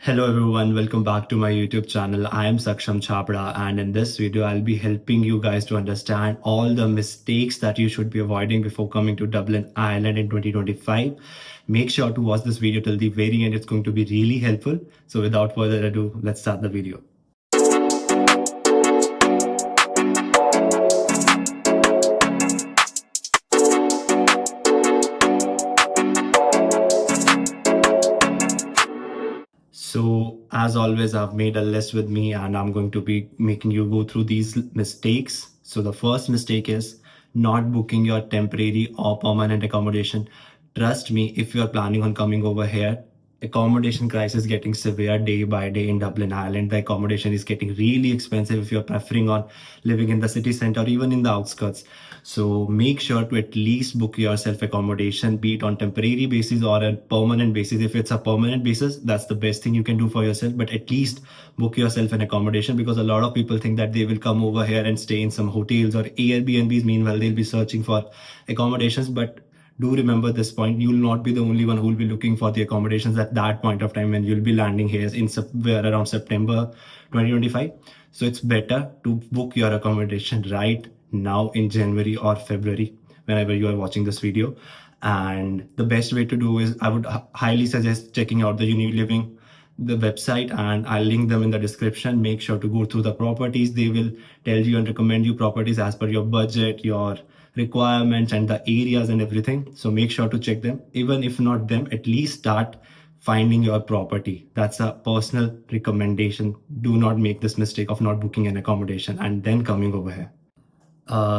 Hello everyone, welcome back to my YouTube channel. I am Saksham Chhabra, and in this video I'll be helping you guys to understand all the mistakes that you should be avoiding before coming to Dublin, Ireland in 2025. Make sure to watch this video till the very end. It's going to be really helpful. So without further ado, let's start the video. So as always, I've made a list with me and I'm going to be making you go through these mistakes. So the first mistake is not booking your temporary or permanent accommodation. Trust me, if you're planning on coming over here, accommodation crisis getting severe day by day in Dublin, Ireland. The accommodation is getting really expensive if you're preferring on living in the city center or even in the outskirts. So make sure to at least book yourself accommodation, be it on temporary basis or a permanent basis. If it's a permanent basis, that's the best thing you can do for yourself. But at least book yourself an accommodation, because a lot of people think that they will come over here and stay in some hotels or Airbnbs. Meanwhile, they'll be searching for accommodations. But do remember this point: you will not be the only one who will be looking for the accommodations at that point of time when you'll be landing here in somewhere around September 2025. So it's better to book your accommodation right now in January or February, whenever you are watching this video. And the best way to do is, I would highly suggest checking out the Uniliving, the website, and I'll link them in the description. Make sure to go through the properties. They will tell you and recommend you properties as per your budget, your requirements, and the areas and everything. So make sure to check them. Even if not them, at least start finding your property. That's a personal recommendation. Do not make this mistake of not booking an accommodation and then coming over here.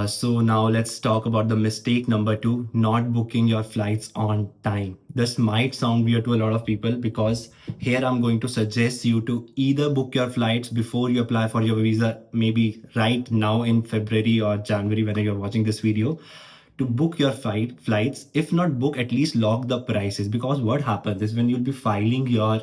So now let's talk about the mistake number 2, not booking your flights on time. This might sound weird to a lot of people, because here I'm going to suggest you to either book your flights before you apply for your visa, maybe right now in February or January, whenever you're watching this video, to book your flights. If not book, at least log the prices, because what happens is when you'll be filing your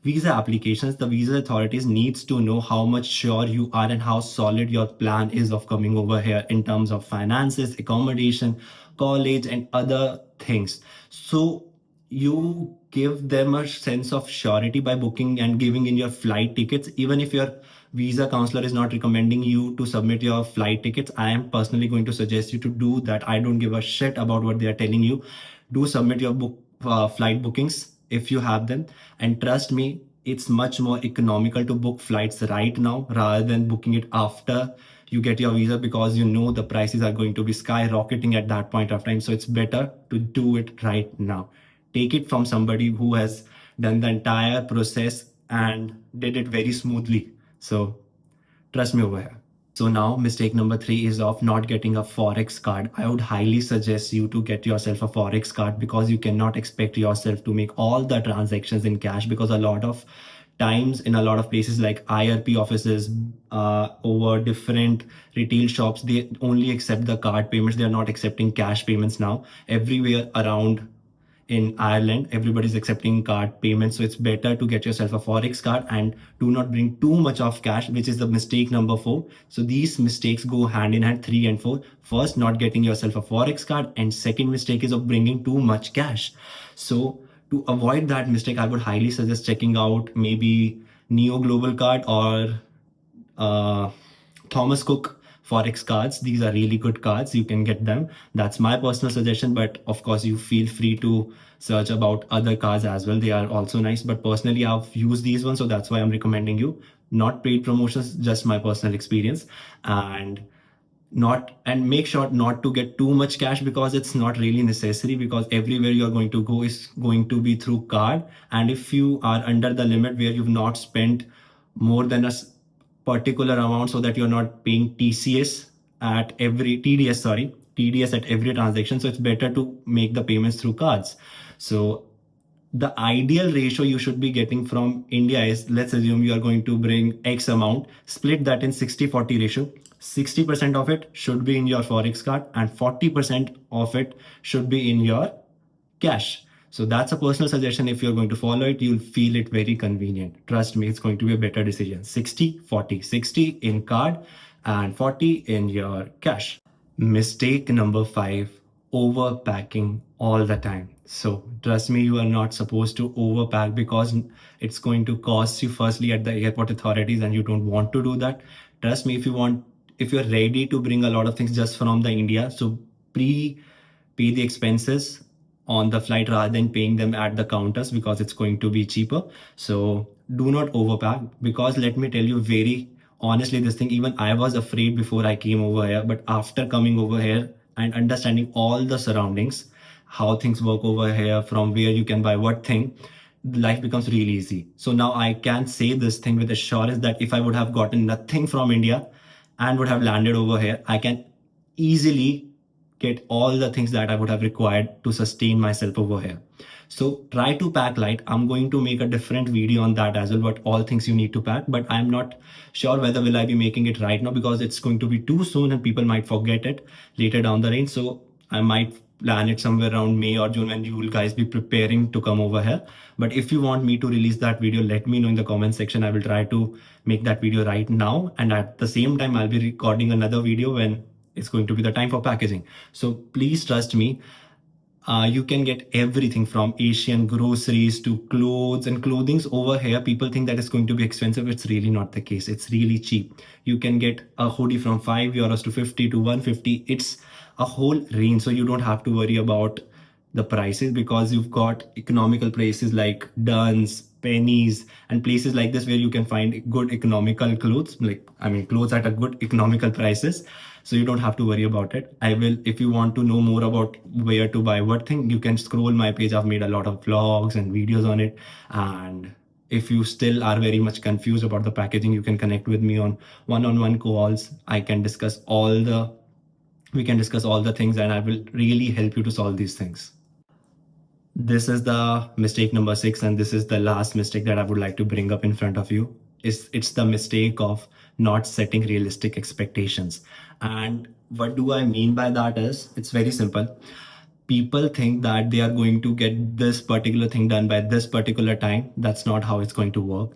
visa applications, the visa authorities needs to know how much sure you are and how solid your plan is of coming over here in terms of finances, accommodation, college, and other things. So you give them a sense of surety by booking and giving in your flight tickets. Even if your visa counselor is not recommending you to submit your flight tickets, I am personally going to suggest you to do that. I don't give a shit about what they are telling you. Do submit your flight bookings if you have them. And trust me, it's much more economical to book flights right now rather than booking it after you get your visa, because you know the prices are going to be skyrocketing at that point of time. So it's better to do it right now. Take it from somebody who has done the entire process and did it very smoothly. So trust me over here. So now mistake number 3 is of not getting a Forex card. I would highly suggest you to get yourself a Forex card, because you cannot expect yourself to make all the transactions in cash, because a lot of times in a lot of places like IRP offices, over different retail shops, they only accept the card payments. They are not accepting cash payments now. Everywhere around in Ireland, everybody's accepting card payments. So it's better to get yourself a Forex card and do not bring too much of cash, which is the mistake number 4. So these mistakes go hand in hand, 3 and 4. First, not getting yourself a Forex card, and second mistake is of bringing too much cash. So to avoid that mistake, I would highly suggest checking out maybe Neo Global Card or Thomas Cook Forex cards. These are really good cards. You can get them. That's my personal suggestion. But of course, you feel free to search about other cards as well. They are also nice. But personally, I've used these ones, so that's why I'm recommending you. Not paid promotions, just my personal experience. And make sure not to get too much cash, because it's not really necessary, because everywhere you're going to go is going to be through card. And if you are under the limit where you've not spent more than a particular amount, so that you're not paying TDS at every transaction, so it's better to make the payments through cards. So the ideal ratio you should be getting from India is, let's assume you are going to bring X amount, split that in 60-40 ratio. 60% of it should be in your Forex card and 40% of it should be in your cash. So that's a personal suggestion. If you're going to follow it, you'll feel it very convenient. Trust me, it's going to be a better decision. 60-40, 60 in card and 40 in your cash. Mistake number 5, overpacking all the time. So trust me, you are not supposed to overpack because it's going to cost you firstly at the airport authorities, and you don't want to do that. Trust me, if you're ready to bring a lot of things just from the India, so pre pay the expenses on the flight rather than paying them at the counters because it's going to be cheaper. So do not overpack, because let me tell you very honestly, this thing, even I was afraid before I came over here, but after coming over here and understanding all the surroundings, how things work over here, from where you can buy what thing, life becomes really easy. So now I can say this thing with assurance that if I would have gotten nothing from India and would have landed over here, I can easily get all the things that I would have required to sustain myself over here. So try to pack light. I'm going to make a different video on that as well, what all things you need to pack, but I'm not sure whether will I be making it right now because it's going to be too soon and people might forget it later down the lane. So I might plan it somewhere around May or June when you will guys be preparing to come over here. But if you want me to release that video, let me know in the comment section. I will try to make that video right now. And at the same time, I'll be recording another video when it's going to be the time for packaging. So please trust me. You can get everything from Asian groceries to clothes and clothings over here. People think that it's going to be expensive. It's really not the case. It's really cheap. You can get a hoodie from €5 to 50 to 150. It's a whole range. So you don't have to worry about the prices because you've got economical places like Duns, Pennies, and places like this where you can find good economical clothes, clothes at a good economical prices. So you don't have to worry about it. I will, if you want to know more about where to buy what thing, you can scroll my page. I've made a lot of vlogs and videos on it. And if you still are very much confused about the packaging, you can connect with me on one-on-one calls. We can discuss all the things and I will really help you to solve these things. This is the mistake number 6, and this is the last mistake that I would like to bring up in front of you. It's the mistake of not setting realistic expectations. And what do I mean by that is, it's very simple. People think that they are going to get this particular thing done by this particular time. That's not how it's going to work.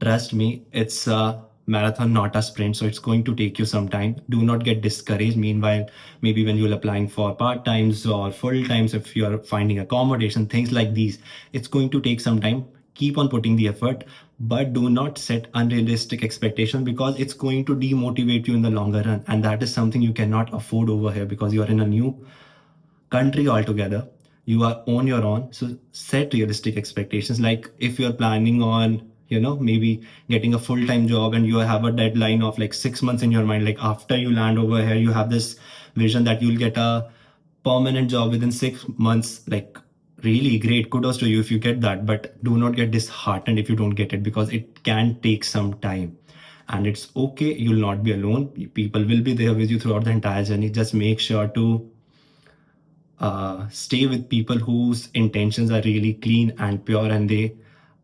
Trust me, it's a marathon, not a sprint. So it's going to take you some time. Do not get discouraged. Meanwhile, maybe when you're applying for part-times or full-times, if you're finding accommodation, things like these, it's going to take some time. Keep on putting the effort, but do not set unrealistic expectations because it's going to demotivate you in the longer run. And that is something you cannot afford over here because you are in a new country altogether. You are on your own. So set realistic expectations. Like if you're planning on, maybe getting a full-time job and you have a deadline of like 6 months in your mind, like after you land over here, you have this vision that you'll get a permanent job within 6 months. Like really great. Kudos to you if you get that, but do not get disheartened if you don't get it because it can take some time. And it's okay. You'll not be alone. People will be there with you throughout the entire journey. Just make sure to stay with people whose intentions are really clean and pure and they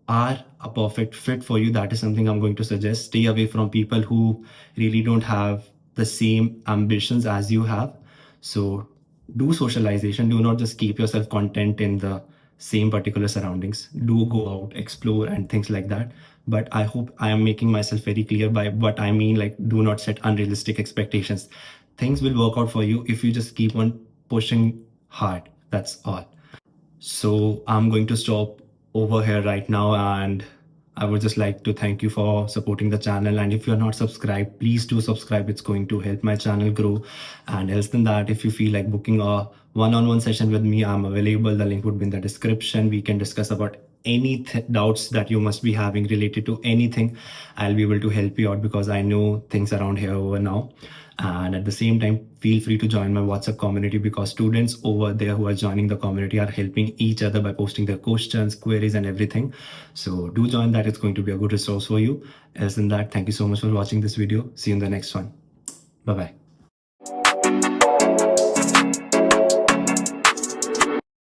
are a perfect fit for you. That is something I'm going to suggest. Stay away from people who really don't have the same ambitions as you have. So do socialization. Do not just keep yourself content in the same particular surroundings. Do go out, explore, and things like that. But I hope I am making myself very clear by what I mean. Like, do not set unrealistic expectations. Things will work out for you if you just keep on pushing hard. That's all. So I'm going to stop over here right now, and I would just like to thank you for supporting the channel. And if you're not subscribed, please do subscribe. It's going to help my channel grow. And else than that, if you feel like booking a one-on-one session with me, I'm available. The link would be in the description. We can discuss about any doubts that you must be having related to anything. I'll be able to help you out because I know things around here over now. And at the same time, feel free to join my WhatsApp community because students over there who are joining the community are helping each other by posting their questions, queries, and everything. So do join that. It's going to be a good resource for you. Else than that, thank you so much for watching this video. See you in the next one. Bye-bye.